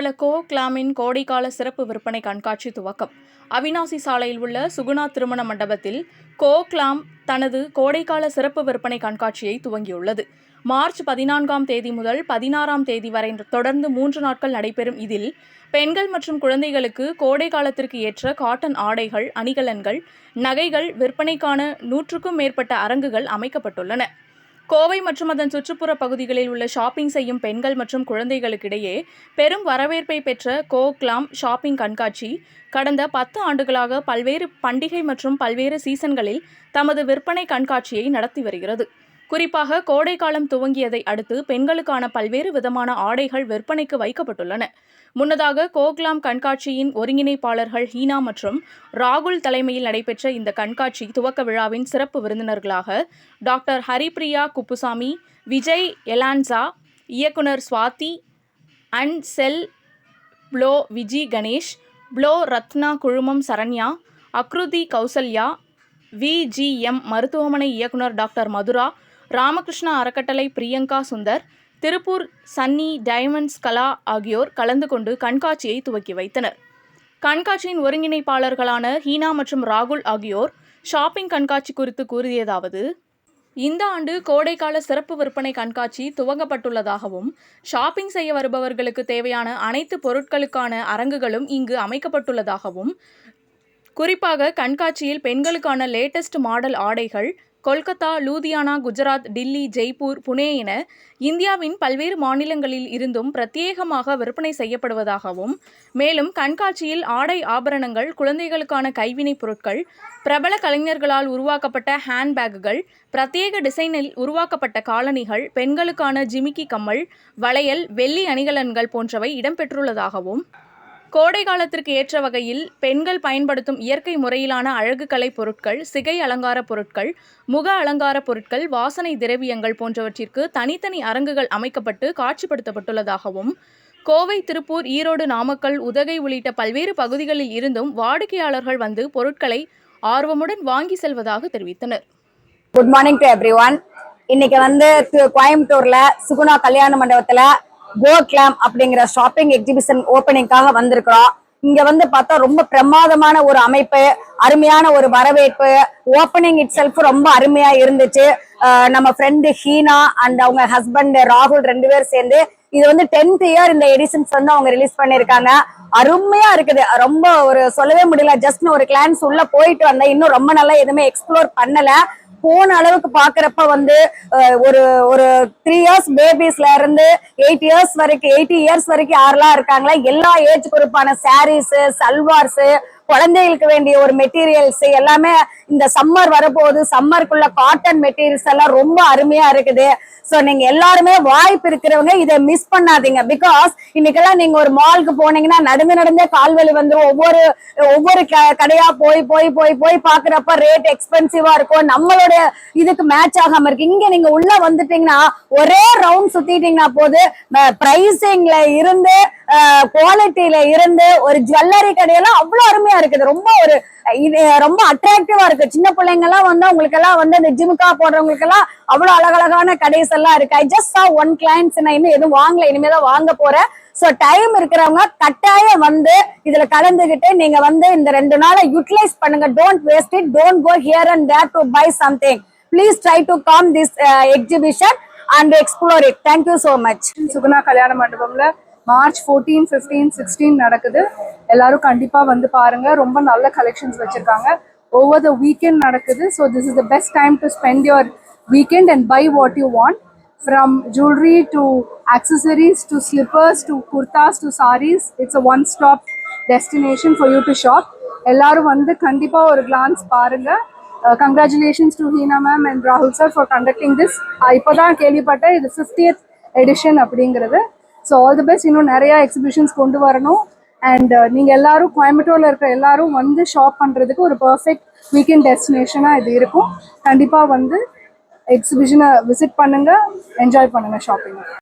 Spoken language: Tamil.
பிரபல கோ-கிளாமின் கோடைக்கால சிறப்பு விற்பனை கண்காட்சி துவக்கம். அவிநாசி சாலையில் உள்ள சுகுணா திருமண மண்டபத்தில் கோ-கிளாம் தனது கோடைக்கால சிறப்பு விற்பனை கண்காட்சியை துவங்கியுள்ளது. மார்ச் 14ஆம் தேதி முதல் 16ஆம் தேதி வரை தொடர்ந்து 3 நாட்கள் நடைபெறும் இதில் பெண்கள் மற்றும் குழந்தைகளுக்கு கோடை காலத்திற்கு ஏற்ற காட்டன் ஆடைகள், அணிகலன்கள், நகைகள் விற்பனைக்கான 100க்கும் மேற்பட்ட அரங்குகள் அமைக்கப்பட்டுள்ளன. கோவை மற்றும் அதன் சுற்றுப்புற பகுதிகளில் உள்ள ஷாப்பிங் செய்யும் பெண்கள் மற்றும் குழந்தைகளுக்கிடையே பெரும் வரவேற்பை பெற்ற கோ-கிளாம் ஷாப்பிங் கண்காட்சி கடந்த 10 ஆண்டுகளாக பல்வேறு பண்டிகை மற்றும் பல்வேறு சீசன்களில் தமது விற்பனை கண்காட்சியை நடத்தி வருகிறது. குறிப்பாக கோடை காலம் துவங்கியதை அடுத்து பெண்களுக்கான பல்வேறு விதமான ஆடைகள் விற்பனைக்கு வைக்கப்பட்டுள்ளன. முன்னதாக கோ-கிளாம் கண்காட்சியின் ஒருங்கிணைப்பாளர்கள் ஹீனா மற்றும் ராகுல் தலைமையில் நடைபெற்ற இந்த கண்காட்சி துவக்க விழாவின் சிறப்பு விருந்தினர்களாக டாக்டர் ஹரிப்ரியா குப்புசாமி, விஜய் எலான்சா, இயக்குனர் சுவாதி அண்ட் செல் ப்ளோ விஜி கணேஷ், ப்ளோ ரத்னா குழுமம் சரண்யா, அக்ருதி கௌசல்யா, விஜிஎம் மருத்துவமனை இயக்குனர் டாக்டர் மதுரா, ராமகிருஷ்ணா அறக்கட்டளை பிரியங்கா சுந்தர், திருப்பூர் சன்னி டைமண்ட்ஸ் கலா ஆகியோர் கலந்து கொண்டு கண்காட்சியை துவக்கி வைத்தனர். கண்காட்சியின் ஒருங்கிணைப்பாளர்களான ஹீனா மற்றும் ராகுல் ஆகியோர் ஷாப்பிங் கண்காட்சி குறித்து கூறியதாவது: இந்த ஆண்டு கோடைக்கால சிறப்பு விற்பனை கண்காட்சி துவங்கப்பட்டுள்ளதாகவும், ஷாப்பிங் செய்ய வருபவர்களுக்கு தேவையான அனைத்து பொருட்களுக்கான அரங்குகளும் இங்கு அமைக்கப்பட்டுள்ளதாகவும், குறிப்பாக கண்காட்சியில் பெண்களுக்கான லேட்டஸ்ட் மாடல் ஆடைகள் கொல்கத்தா, லூதியானா, குஜராத், டில்லி, ஜெய்ப்பூர், புனே என இந்தியாவின் பல்வேறு மாநிலங்களில் இருந்தும் பிரத்யேகமாக விற்பனை செய்யப்படுவதாகவும், மேலும் கண்காட்சியில் ஆடை ஆபரணங்கள், குழந்தைகளுக்கான கைவினைப் பொருட்கள், பிரபல கலைஞர்களால் உருவாக்கப்பட்ட ஹேண்ட்பேக்குகள், பிரத்யேக டிசைனில் உருவாக்கப்பட்ட காலணிகள், பெண்களுக்கான ஜிமிக்கி கம்மல், வளையல், வெள்ளி அணிகலன்கள் போன்றவை இடம்பெற்றுள்ளதாகவும், கோடை காலத்திற்கு ஏற்ற வகையில் பெண்கள் பயன்படுத்தும் இயற்கை முறையிலான அழகு கலை பொருட்கள், சிகை அலங்கார பொருட்கள், முக அலங்கார பொருட்கள், வாசனை திரவியங்கள் போன்றவற்றிற்கு தனித்தனி அரங்குகள் அமைக்கப்பட்டு காட்சிப்படுத்தப்பட்டுள்ளதாகவும், கோவை, திருப்பூர், ஈரோடு, நாமக்கல், உதகை உள்ளிட்ட பல்வேறு பகுதிகளில் இருந்தும் வாடிக்கையாளர்கள் வந்து பொருட்களை ஆர்வமுடன் வாங்கி செல்வதாக தெரிவித்தனர். Good morning to everyone. இன்னைக்கு கோயம்புத்தூர்ல சுகுணா கல்யாண மண்டபத்துல கோ-கிளாம் அப்படிங்கிற ஷாப்பிங் எக்ஸிபிஷன் ஓபனிங்காக வந்திருக்கிறோம். இங்க பார்த்தா ரொம்ப பிரமாதமான ஒரு அமைப்பு, அருமையான ஒரு வரவேற்பு. ஓப்பனிங் இட் செல்ஃப் ரொம்ப அருமையா இருந்துச்சு. நம்ம ஃப்ரெண்டு ஹீனா அண்ட் அவங்க ஹஸ்பண்ட் ராகுல் 2 பேரும் சேர்ந்து இது 10th இயர் இந்த எடிஷன்ஸ் அவங்க ரிலீஸ் பண்ணிருக்காங்க. அருமையா இருக்குது. ரொம்ப ஒரு சொல்லவே முடியல. ஜஸ்ட் ஒரு கிளான்ஸ் உள்ள போயிட்டு வந்தேன். இன்னும் ரொம்ப நல்லா எதுவுமே எக்ஸ்ப்ளோர் பண்ணல. போன அளவுக்கு பாக்குறப்ப ஒரு 3 இயர்ஸ் பேபிஸ்ல இருந்து 8 இயர்ஸ் வரைக்கும் யாரெல்லாம் இருக்காங்களா எல்லா ஏஜ் குரூப்பான சாரீஸ், சல்வார்ஸ், குழந்தைகளுக்கு வேண்டிய ஒரு மெட்டீரியல்ஸ் எல்லாமே இந்த சம்மர் வரப்போகுது. சம்மருக்குள்ள காட்டன் மெட்டீரியல்ஸ் எல்லாம் ரொம்ப அருமையா இருக்குது. சோ நீங்க எல்லாருமே வாய்ப்பு இருக்கிறவங்க இதை மிஸ் பண்ணாதீங்க. பிகாஸ் இன்னைக்கெல்லாம் நீங்க ஒரு மாலுக்கு போனீங்கன்னா நடந்தே கால்வலி வந்துடும். ஒவ்வொரு கடையா போய் பாக்குறப்ப ரேட் எக்ஸ்பென்சிவா இருக்கும். நம்மளோட இதுக்கு மேட்ச் ஆகாம இருக்கு. இங்க நீங்க உள்ள வந்துட்டீங்கன்னா ஒரே ரவுண்ட் சுத்திட்டீங்கன்னா போது பிரைசிங்ல இருந்து குவாலிட்டியில இருந்து ஒரு ஜுவல்லரி கடையெல்லாம் அவ்வளவு அருமையா இருக்குது. ரொம்ப அட்ராக்டிவா இருக்கு. சின்ன பிள்ளைங்க எல்லாம் உங்களுக்கு எல்லாம் இந்த ஜிமுக்கா போடுறவங்களுக்கு எல்லாம் அவ்வளவு அழகழகான கடைஸ் எல்லாம் இருக்கு. I just saw one clients. நான் இன்னும் எதுவும் வாங்கல, இனிமேதான் வாங்க போறேன். சோ டைம் இருக்கிறவங்க கட்டாயம் இதுல கலந்துகிட்டு நீங்க இந்த 2 நாளை யூட்டிலைஸ் பண்ணுங்க. Don't waste it. Don't go here and there to buy something. Please try to come this exhibition and explore it. Thank you so much. Suguna கல்யாண மண்டபம்ல மார்ச் 14, 15, 16 நடக்குது. எல்லாரும் கண்டிப்பா பாருங்க. ரொம்ப நல்ல கலெக்ஷன்ஸ் வச்சிருக்காங்க. ஓவர் த வீக்கெண்ட் நடக்குது. So this is the best time to spend your weekend and buy what you want. From jewelry to accessories to slippers to kurtas to sarees, it's a one-stop destination for you to shop. எல்லாரும் கண்டிப்பா ஒரு glance பாருங்க. Congratulations to Hina ma'am and Rahul sir for conducting this. இப்போதான் கேள்விப்பட்டேன் இது 50th edition அப்படிங்கிறது. So all the best. இன்னும் நிறைய எக்ஸிபிஷன்ஸ் கொண்டு வரணும். அண்ட் நீங்கள் எல்லாரும் கோயம்புத்தூர்ல இருக்கிற எல்லாரும் ஷாப் பண்ணுறதுக்கு ஒரு பர்ஃபெக்ட் வீக்கெண்ட் டெஸ்டினேஷனாக இது இருக்கும். கண்டிப்பாக எக்ஸிபிஷனை விசிட் பண்ணுங்கள், என்ஜாய் பண்ணுங்கள் ஷாப்பிங்.